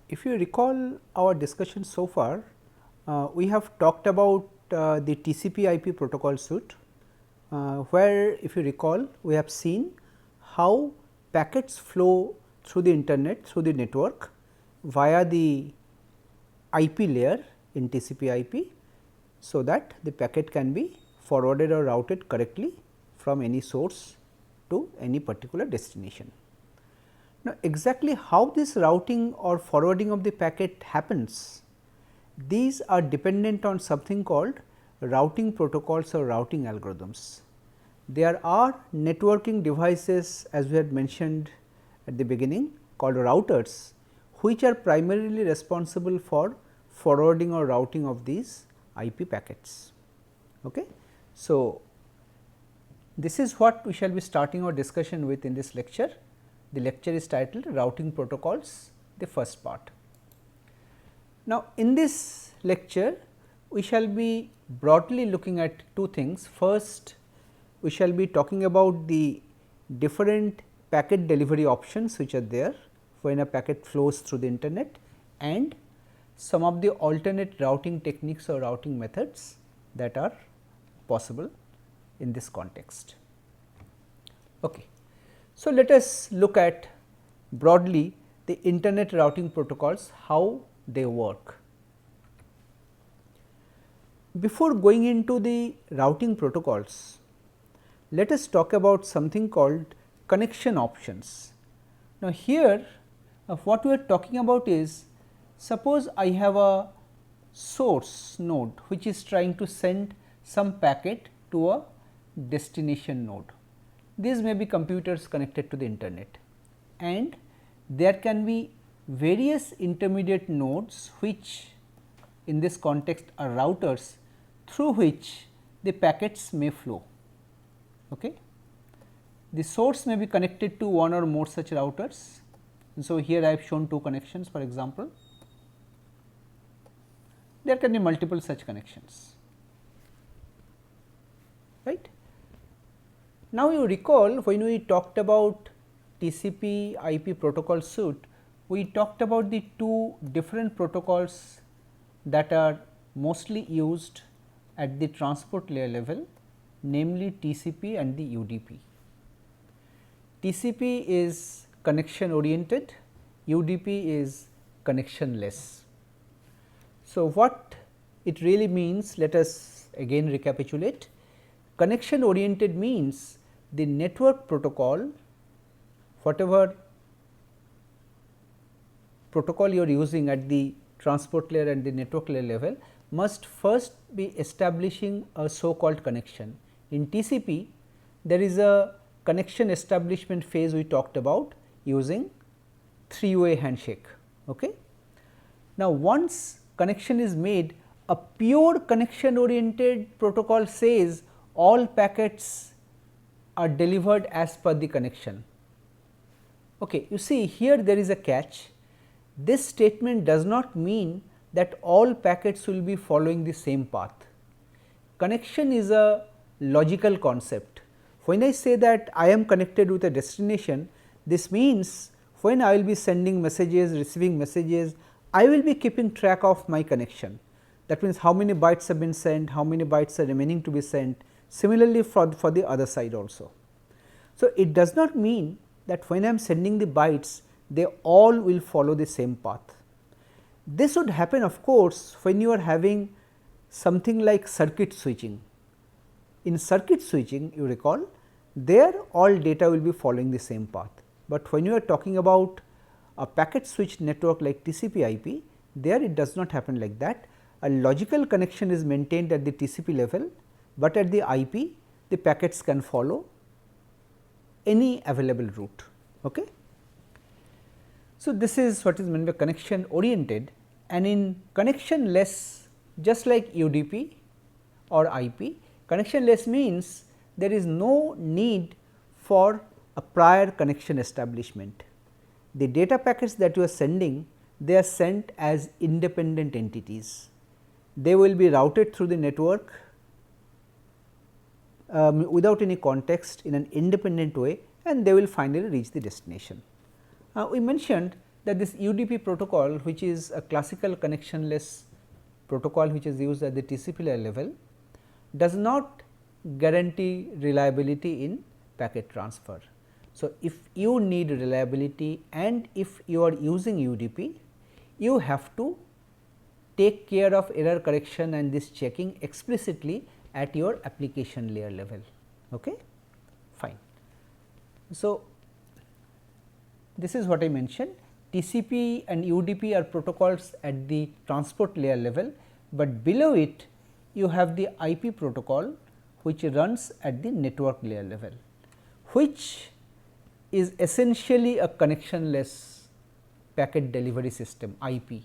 If you recall our discussion so far, we have talked about the TCP/IP protocol suite, where if you recall we have seen how packets flow through the internet through the network via the IP layer in TCP/IP, so that the packet can be forwarded or routed correctly from any source to any particular destination. Now, exactly how this routing or forwarding of the packet happens, these are dependent on something called routing protocols or routing algorithms. There are networking devices, as we had mentioned at the beginning, called routers, which are primarily responsible for forwarding or routing of these IP packets. Okay. So, this is what we shall be starting our discussion with in this lecture. The lecture is titled Routing Protocols, the first part. Now, in this lecture we shall be broadly looking at two things. First, we shall be talking about the different packet delivery options which are there when a packet flows through the internet, and some of the alternate routing techniques or routing methods that are possible in this context. Okay. So, let us look at broadly the internet routing protocols, how they work. Before going into the routing protocols, let us talk about something called connection options. Now, here what we are talking about is, suppose I have a source node which is trying to send some packet to a destination node. These may be computers connected to the internet, and there can be various intermediate nodes which in this context are routers through which the packets may flow. Okay. The source may be connected to one or more such routers, and so here I have shown two connections. For example, there can be multiple such connections, right. Now, you recall when we talked about TCP/IP protocol suite, we talked about the two different protocols that are mostly used at the transport layer level, namely TCP and the UDP. TCP is connection oriented, UDP is connectionless. So, what it really means, let us again recapitulate. Connection oriented means the network protocol, whatever protocol you are using at the transport layer and the network layer level, must first be establishing a so called connection. In TCP, there is a connection establishment phase we talked about using three-way handshake. Okay. Now, once connection is made, a pure connection oriented protocol says all packets are delivered as per the connection. Okay, you see here there is a catch. This statement does not mean that all packets will be following the same path. Connection is a logical concept. When I say that I am connected with a destination, this means when I will be sending messages, receiving messages, I will be keeping track of my connection. That means how many bytes have been sent, how many bytes are remaining to be sent. Similarly, for the other side also. So, it does not mean that when I am sending the bytes, they all will follow the same path. This would happen of course, when you are having something like circuit switching. In circuit switching, you recall, there all data will be following the same path, but when you are talking about a packet switched network like TCP/IP, there it does not happen like that. A logical connection is maintained at the TCP level, but at the IP the packets can follow any available route. Okay. So, this is what is meant by connection oriented, and in connectionless, just like UDP or IP, connectionless means there is no need for a prior connection establishment. The data packets that you are sending, they are sent as independent entities. They will be routed through the network without any context in an independent way, and they will finally reach the destination. We mentioned that this UDP protocol, which is a classical connectionless protocol which is used at the TCP layer level, does not guarantee reliability in packet transfer. So, if you need reliability and if you are using UDP, you have to take care of error correction and this checking explicitly at your application layer level. Okay? Fine. So, this is what I mentioned. TCP and UDP are protocols at the transport layer level, but below it you have the IP protocol which runs at the network layer level, which is essentially a connectionless packet delivery system, IP.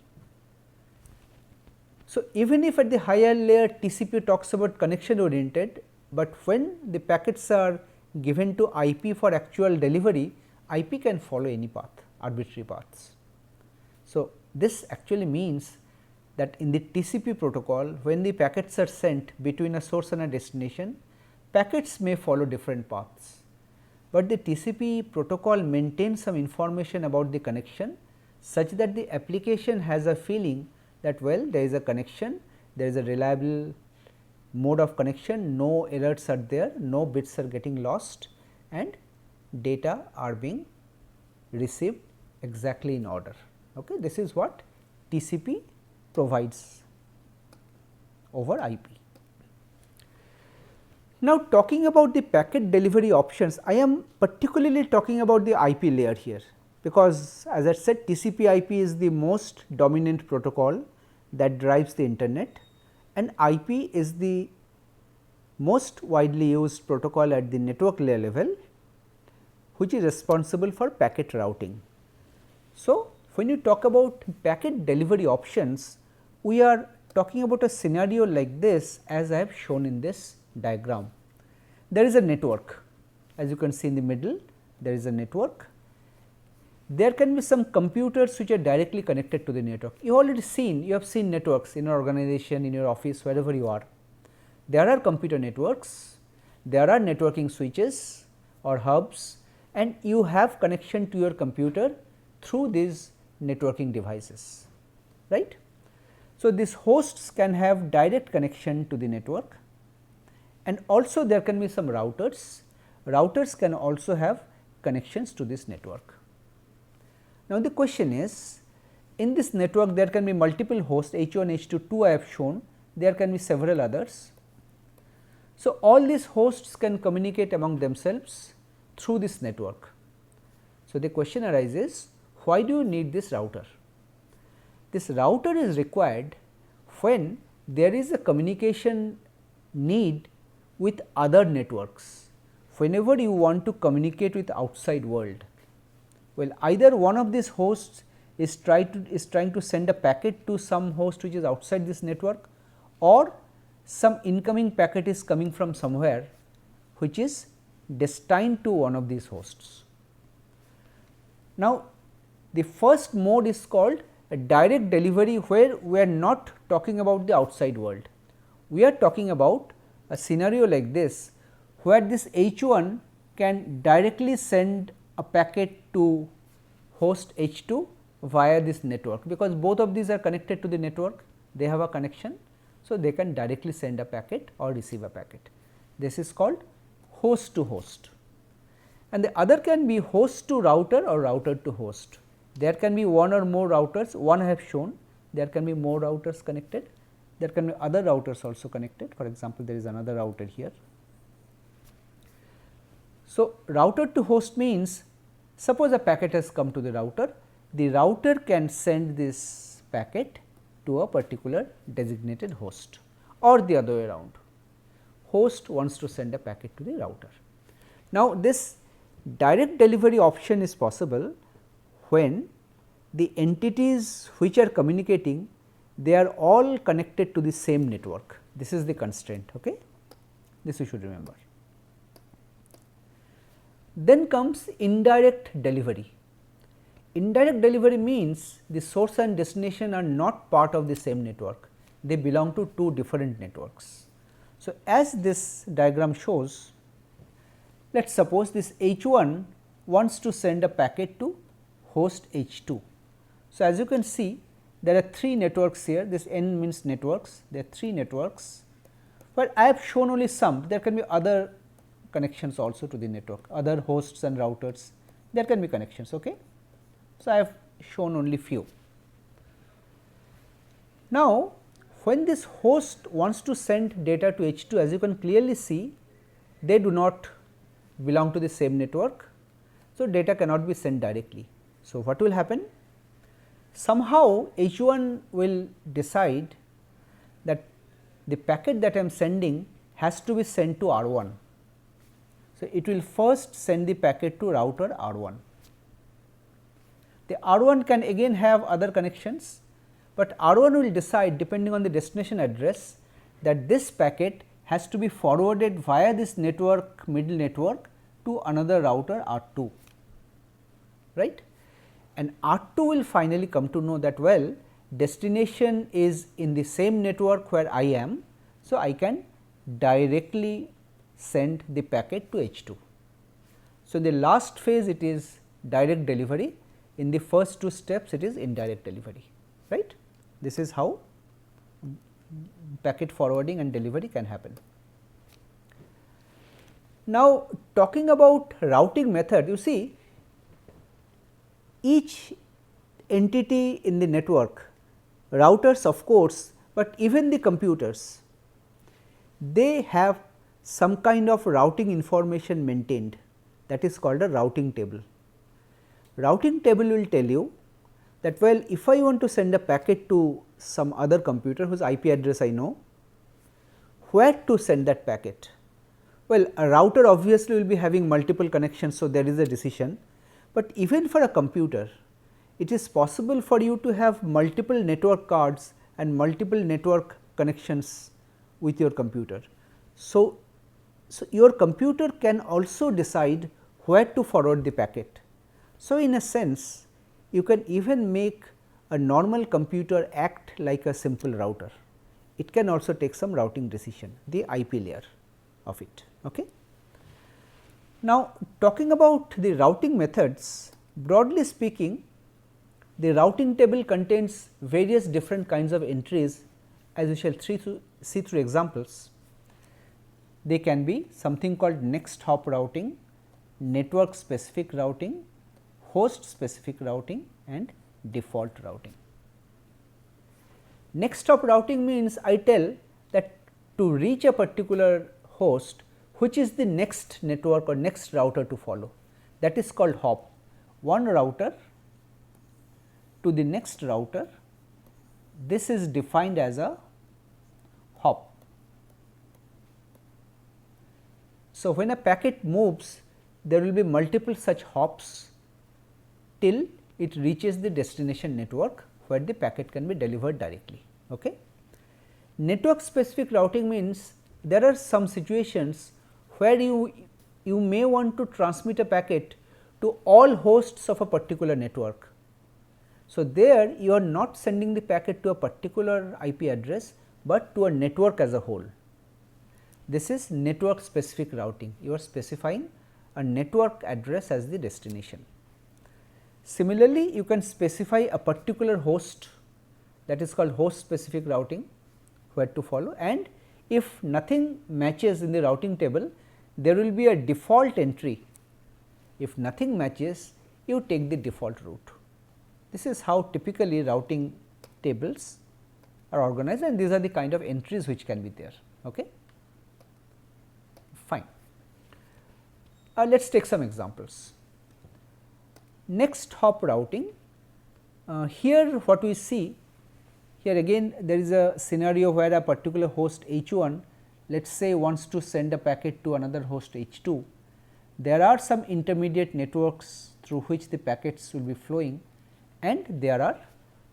So, even if at the higher layer TCP talks about connection oriented, but when the packets are given to IP for actual delivery, IP can follow any path, arbitrary paths. So, this actually means that in the TCP protocol, when the packets are sent between a source and a destination, packets may follow different paths, but the TCP protocol maintains some information about the connection such that the application has a feeling that well, there is a connection, there is a reliable mode of connection, no errors are there, no bits are getting lost and data are being received exactly in order. Okay. This is what TCP provides over IP. Now, talking about the packet delivery options, I am particularly talking about the IP layer here, because as I said, TCP IP is the most dominant protocol that drives the internet, and IP is the most widely used protocol at the network layer level, which is responsible for packet routing. So, when you talk about packet delivery options, we are talking about a scenario like this as I have shown in this diagram. There is a network, as you can see in the middle, there is a network. There can be some computers which are directly connected to the network. You have seen networks in your organization, in your office, wherever you are. There are computer networks, there are networking switches or hubs, and you have connection to your computer through these networking devices, right. So, these hosts can have direct connection to the network, and also there can be some routers. Routers can also have connections to this network. Now, the question is, in this network there can be multiple hosts H1, H2, 2 I have shown, there can be several others. So, all these hosts can communicate among themselves through this network. So, the question arises, why do you need this router? This router is required when there is a communication need with other networks. Whenever you want to communicate with outside world, well, either one of these hosts is trying to send a packet to some host which is outside this network, or some incoming packet is coming from somewhere which is destined to one of these hosts. Now, the first mode is called a direct delivery, where we are not talking about the outside world. We are talking about a scenario like this, where this H1 can directly send a packet to host H2 via this network, because both of these are connected to the network, they have a connection. So, they can directly send a packet or receive a packet. This is called host to host, and the other can be host to router or router to host. There can be one or more routers, one I have shown, there can be more routers connected, there can be other routers also connected. For example, there is another router here. So, router to host means, suppose a packet has come to the router can send this packet to a particular designated host, or the other way around, host wants to send a packet to the router. Now, this direct delivery option is possible when the entities which are communicating, they are all connected to the same network. This is the constraint. Okay? This you should remember. Then comes indirect delivery. Indirect delivery means the source and destination are not part of the same network, they belong to two different networks. So, as this diagram shows, let us suppose this H1 wants to send a packet to host H2. So, as you can see there are 3 networks here, this N means networks, there are 3 networks, but I have shown only some, there can be other connections also to the network, other hosts and routers, there can be connections. Okay. So, I have shown only few. Now, when this host wants to send data to H2, as you can clearly see, they do not belong to the same network. So, data cannot be sent directly. So, what will happen? Somehow H1 will decide that the packet that I am sending has to be sent to R1. So, it will first send the packet to router R1. The R1 can again have other connections, but R1 will decide depending on the destination address that this packet has to be forwarded via this network, middle network, to another router R2, right. And R2 will finally come to know that, well, destination is in the same network where I am. So, I can directly send the packet to H2. So, in the last phase it is direct delivery, in the first 2 steps it is indirect delivery, right. This is how packet forwarding and delivery can happen. Now, talking about routing method, you see each entity in the network, routers of course, but even the computers, they have some kind of routing information maintained, that is called a routing table. Routing table will tell you that, well, if I want to send a packet to some other computer whose IP address I know, where to send that packet? Well, a router obviously will be having multiple connections, so there is a decision. But even for a computer, it is possible for you to have multiple network cards and multiple network connections with your computer. So, your computer can also decide where to forward the packet. So, in a sense, you can even make a normal computer act like a simple router. It can also take some routing decision, the IP layer of it. Okay. Now, talking about the routing methods, broadly speaking, the routing table contains various different kinds of entries, as we shall see through examples. They can be something called next hop routing, network specific routing, host specific routing and default routing. Next hop routing means I tell that to reach a particular host, which is the next network or next router to follow, that is called hop. One router to the next router, this is defined as a hop. So, when a packet moves, there will be multiple such hops till it reaches the destination network where the packet can be delivered directly. Okay. Network specific routing means there are some situations where you may want to transmit a packet to all hosts of a particular network. So, there you are not sending the packet to a particular IP address, but to a network as a whole. This is network specific routing, you are specifying a network address as the destination. Similarly, you can specify a particular host, that is called host specific routing, where to follow, and if nothing matches in the routing table, there will be a default entry. If nothing matches, you take the default route. This is how typically routing tables are organized, and these are the kind of entries which can be there. Okay. Fine. Let us take some examples. Next hop routing, here what we see, here again there is a scenario where a particular host H1, let us say, wants to send a packet to another host H2. There are some intermediate networks through which the packets will be flowing, and there are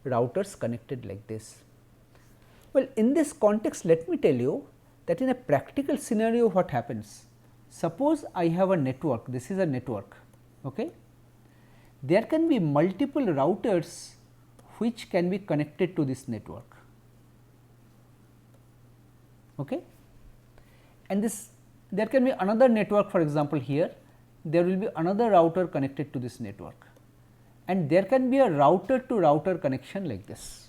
routers connected like this. Well, in this context, let me tell you that in a practical scenario what happens. Suppose I have a network, this is a network. Okay. There can be multiple routers which can be connected to this network. Okay. And there can be another network, for example, here there will be another router connected to this network, and there can be a router to router connection like this.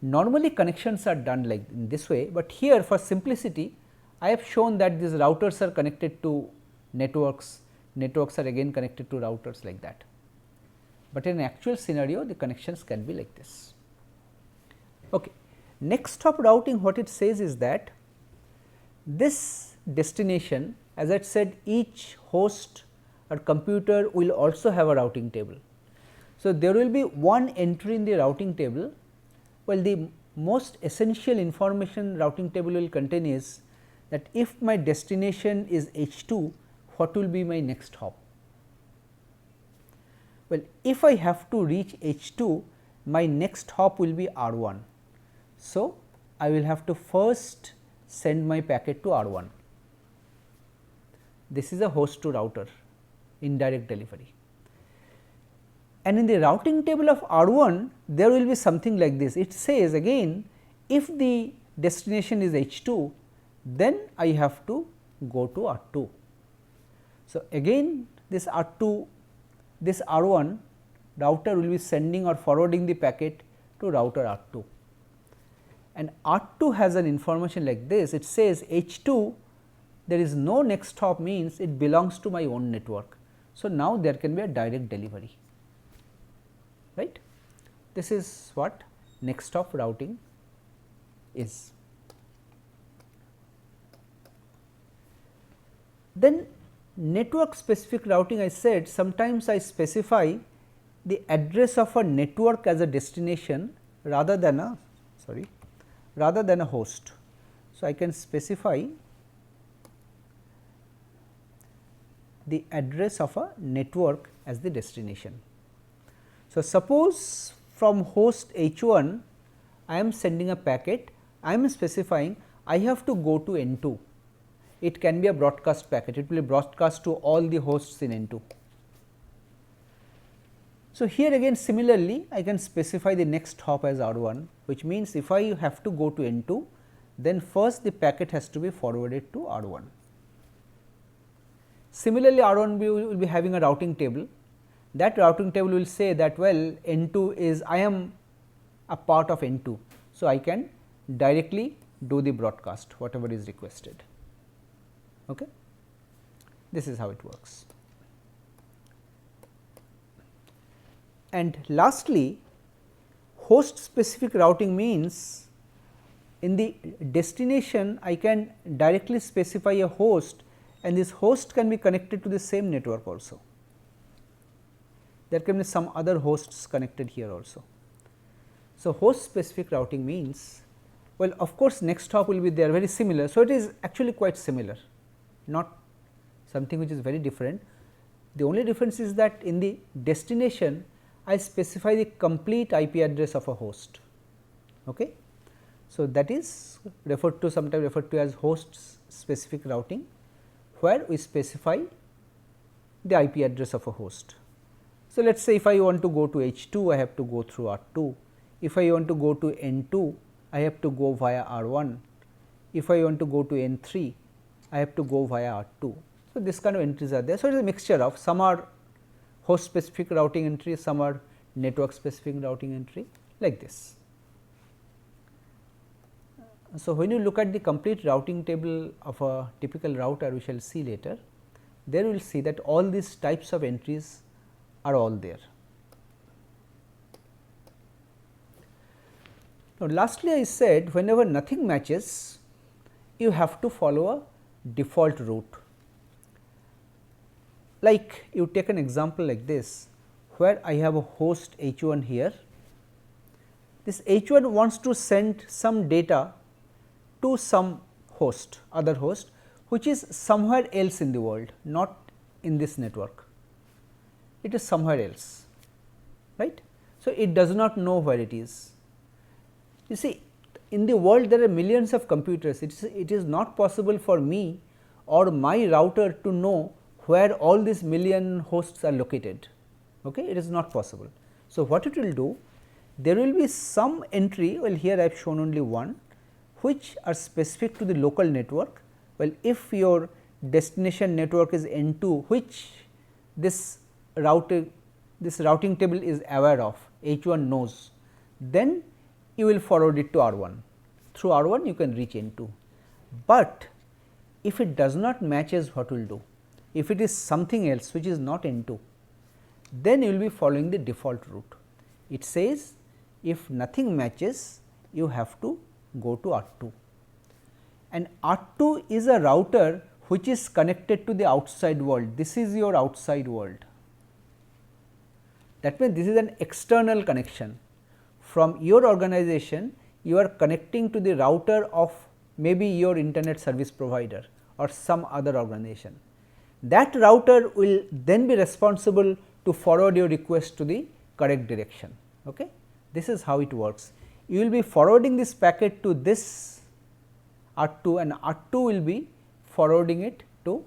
Normally connections are done like in this way, but here for simplicity I have shown that these routers are connected to networks, networks are again connected to routers like that. But in an actual scenario the connections can be like this. Okay. Next hop routing, what it says is that this destination, as I said, each host or computer will also have a routing table. So, there will be one entry in the routing table. Well, the most essential information routing table will contain is that if my destination is H2, what will be my next hop? Well, if I have to reach H2, my next hop will be R1. So, I will have to first send my packet to R1. This is a host to router indirect delivery. And in the routing table of R1, there will be something like this. It says again, if the destination is H2, then I have to go to R2. So, again this R2, this R1 router will be sending or forwarding the packet to router R2. And R2 has an information like this, it says H2, there is no next hop, means it belongs to my own network. So, now there can be a direct delivery, right. This is what next hop routing is. Then network specific routing, I said sometimes I specify the address of a network as a destination rather than a host. So, I can specify the address of a network as the destination. So, suppose from host H1 I am sending a packet, I am specifying I have to go to N2. It can be a broadcast packet, it will be broadcast to all the hosts in N2. So, here again similarly I can specify the next hop as R1, which means if I have to go to N2, then first the packet has to be forwarded to R1. Similarly, R1 will be having a routing table. That routing table will say that, well, N2 is, I am a part of N2. So, I can directly do the broadcast whatever is requested. Okay. This is how it works. And lastly, host specific routing means in the destination I can directly specify a host, and this host can be connected to the same network also. There can be some other hosts connected here also. So, host specific routing means, well, of course, next hop will be there, very similar. So, it is actually quite similar, not something which is very different. The only difference is that in the destination I specify the complete IP address of a host. Okay. So, that is referred to, sometimes referred to as host specific routing, where we specify the IP address of a host. So, let us say if I want to go to H2, I have to go through R2. If I want to go to N2, I have to go via R1. If I want to go to N3, I have to go via R2. So, this kind of entries are there. So, it is a mixture of, some are host specific routing entry, some are network specific routing entry, like this. So, when you look at the complete routing table of a typical router, we shall see later, there we will see that all these types of entries are all there. Now, lastly I said whenever nothing matches, you have to follow a default route. Like you take an example like this, where I have a host H1 here. This H1 wants to send some data to some host, other host, which is somewhere else in the world, not in this network. It is somewhere else, right. So, it does not know where it is. You see, in the world there are millions of computers, it is not possible for me or my router to know where all these million hosts are located. Okay? It is not possible. So, what it will do, there will be some entry, well here I have shown only one, which are specific to the local network. Well, if your destination network is N2, which this router this routing table is aware of, H1 knows, then you will forward it to R1. Through R1 you can reach N2, but if it does not matches, what will do? If it is something else which is not N2, then you will be following the default route. It says if nothing matches, you have to go to R2, and R2 is a router which is connected to the outside world. This is your outside world. That means, this is an external connection. From your organization, you are connecting to the router of maybe your internet service provider or some other organization. That router will then be responsible to forward your request to the correct direction. Okay? This is how it works. You will be forwarding this packet to this R2, and R2 will be forwarding it to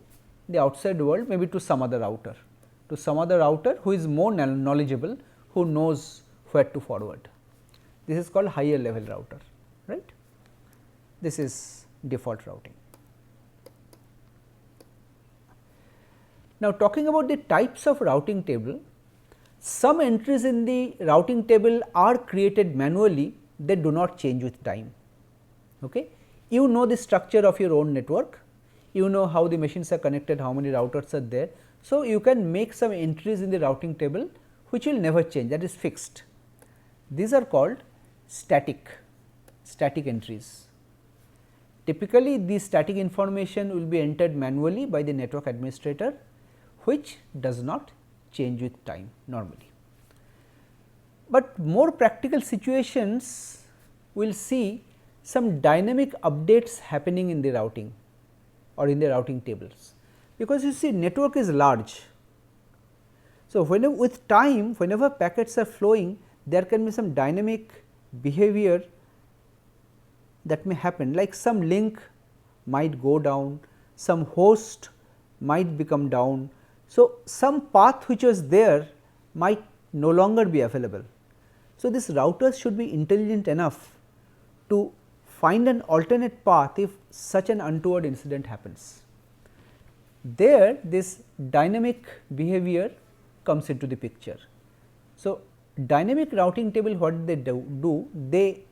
the outside world, maybe to some other router, who is more knowledgeable, who knows where to forward. This is called higher level router, right. This is default routing. Now, talking about the types of routing table, some entries in the routing table are created manually, they do not change with time. Okay. You know the structure of your own network, you know how the machines are connected, how many routers are there. So, you can make some entries in the routing table which will never change, that is fixed. These are called static entries. Typically, the static information will be entered manually by the network administrator, which does not change with time normally. But more practical situations will see some dynamic updates happening in the routing or in the routing tables, because you see network is large. So, with time, whenever packets are flowing, there can be some dynamic behavior that may happen, like some link might go down, some host might become down. So, some path which was there might no longer be available. So, this routers should be intelligent enough to find an alternate path if such an untoward incident happens. There, this dynamic behavior comes into the picture. So, dynamic routing table, what they do, they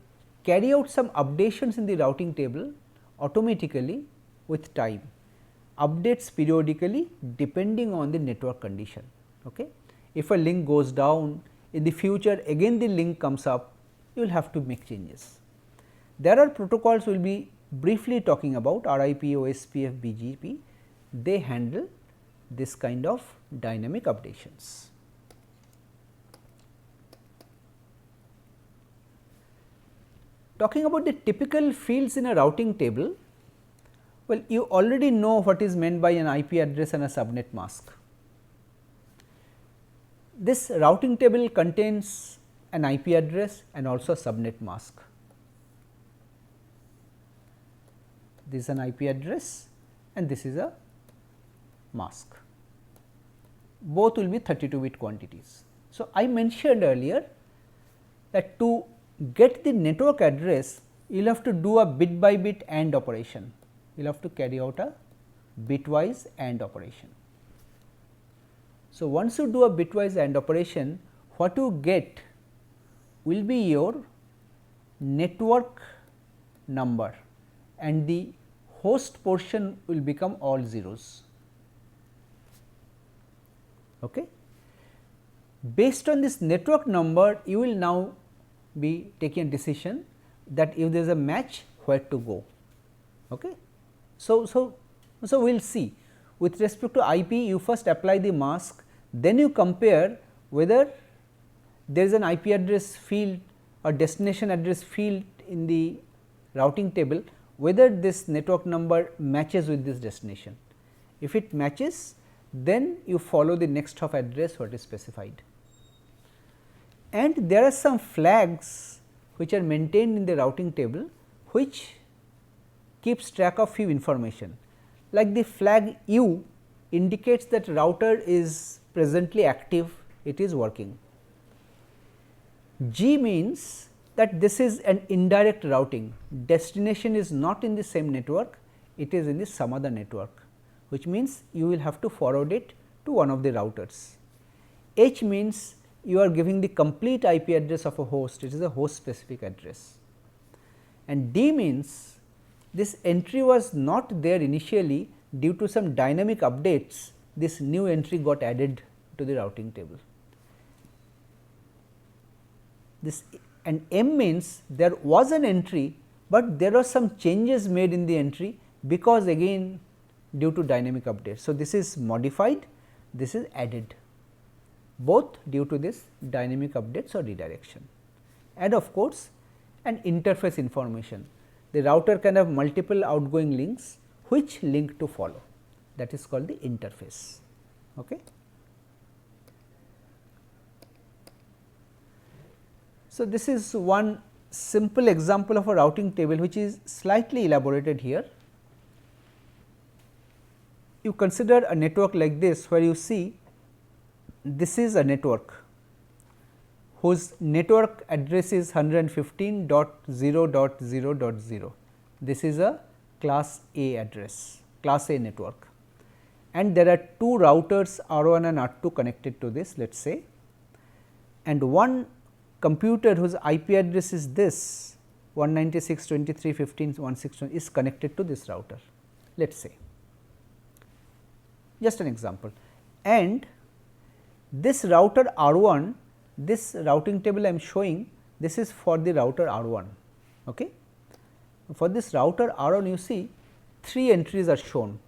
carry out some updations in the routing table automatically with time, updates periodically depending on the network condition. Okay. If a link goes down, in the future again the link comes up, you will have to make changes. There are protocols we will be briefly talking about, RIP, OSPF, BGP, they handle this kind of dynamic updations. Talking about the typical fields in a routing table, well, you already know what is meant by an IP address and a subnet mask. This routing table contains an IP address and also a subnet mask. This is an IP address and this is a mask. Both will be 32-bit quantities. So, I mentioned earlier that to get the network address, you will have to do a bit by bit AND operation. You will have to carry out a bitwise AND operation. So, once you do a bitwise AND operation, what you get will be your network number and the host portion will become all zeros. Okay. Based on this network number, you will now be taking a decision that if there is a match, where to go. Okay. So, we will see with respect to IP, you first apply the mask, then you compare whether there is an IP address field or destination address field in the routing table, whether this network number matches with this destination. If it matches, then you follow the next hop address what is specified. And there are some flags which are maintained in the routing table, which keeps track of few information, like the flag U indicates that router is presently active, it is working. G means that this is an indirect routing, destination is not in the same network, it is in the some other network, which means you will have to forward it to one of the routers. H means you are giving the complete IP address of a host, it is a host specific address, and D means this entry was not there initially, due to some dynamic updates this new entry got added to the routing table. This and M means there was an entry, but there are some changes made in the entry, because again due to dynamic updates. So, this is modified, this is added, both due to this dynamic updates or redirection. And of course, an interface information, the router can have multiple outgoing links, which link to follow, that is called the interface. Okay. So, this is one simple example of a routing table, which is slightly elaborated here. You consider a network like this, where you see this is a network whose network address is 115.0.0.0. This is a class A address, class A network, and there are two routers R1 and R2 connected to this, let us say, and one computer whose IP address is this 196.23.15.161 is connected to this router, let us say, just an example. And this router R1, this routing table I am showing, this is for the router R1. Okay. For this router R1, you see 3 entries are shown.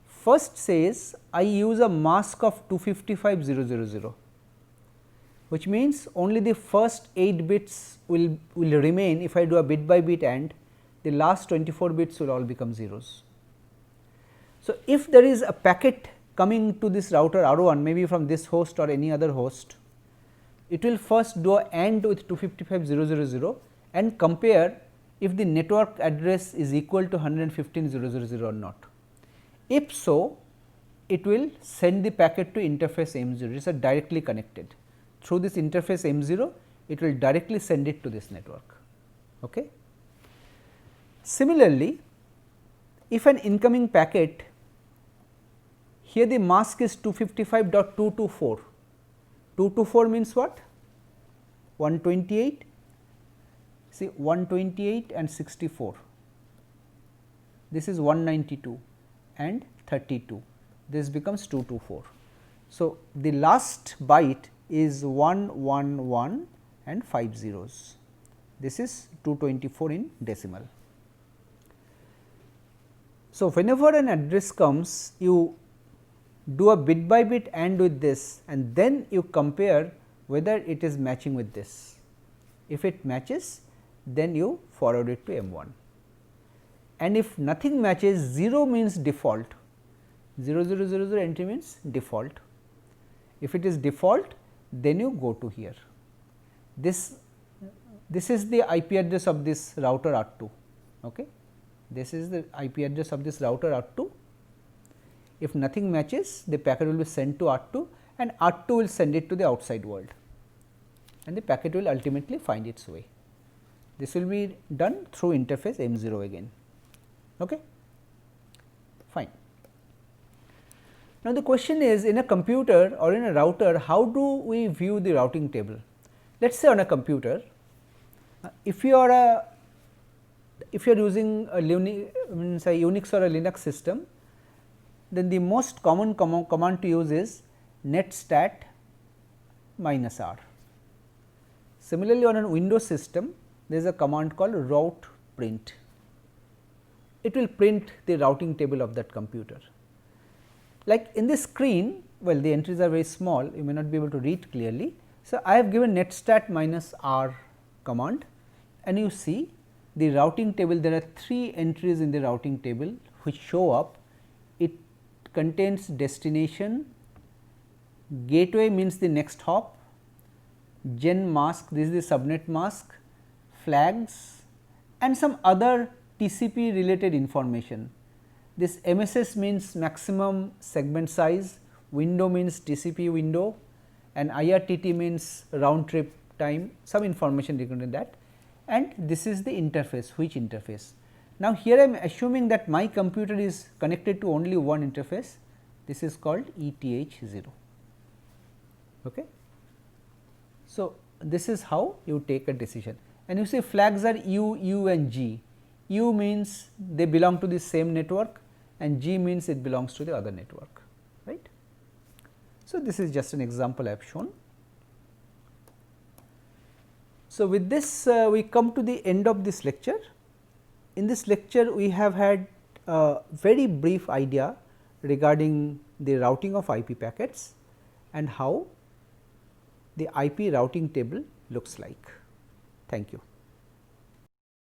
First says I use a mask of 255.0.0.0, which means only the first 8 bits will remain. If I do a bit by bit AND, the last 24 bits will all become zeros. So, if there is a packet coming to this router R1, maybe from this host or any other host, it will first do a AND with 255.0.0.0 and compare if the network address is equal to 115.0.0.0 or not. If so, it will send the packet to interface M0, it is directly connected. Through this interface M0, it will directly send it to this network. Okay. Similarly, if an incoming packet, here the mask is 255.224, 224 means what? 128, see 128 and 64, this is 192 and 32, this becomes 224. So, the last byte is 111 and 5 zeros, this is 224 in decimal. So, whenever an address comes, you do a bit by bit AND with this, and then you compare whether it is matching with this. If it matches, then you forward it to M1, and if nothing matches, 0 means default, 0000 entry means default. If it is default, then you go to here. This is the IP address of this router R2. Okay. This is the IP address of this router R2. If nothing matches, the packet will be sent to R2 and R2 will send it to the outside world, and the packet will ultimately find its way. This will be done through interface M0 again. Okay. Fine. Now, the question is, in a computer or in a router, how do we view the routing table? Let us say on a computer, if you are using a Unix or a Linux system, then the most common command to use is netstat -r. Similarly, on a Windows system, there is a command called route print. It will print the routing table of that computer. Like in this screen, well, the entries are very small, you may not be able to read clearly. So, I have given netstat -r command, and you see the routing table, there are 3 entries in the routing table which show up. It contains destination, gateway means the next hop, gen mask, this is the subnet mask, flags and some other TCP related information. This MSS means maximum segment size, window means TCP window, and IRTT means round trip time, some information regarding that, and this is the interface, which interface. Now, here I am assuming that my computer is connected to only one interface, this is called ETH0. Okay. So, this is how you take a decision, and you say flags are U, U and G. U means they belong to the same network and G means it belongs to the other network, right. So, this is just an example I have shown. So, with this we come to the end of this lecture. In this lecture we have had a very brief idea regarding the routing of IP packets and how the IP routing table looks like. Thank you.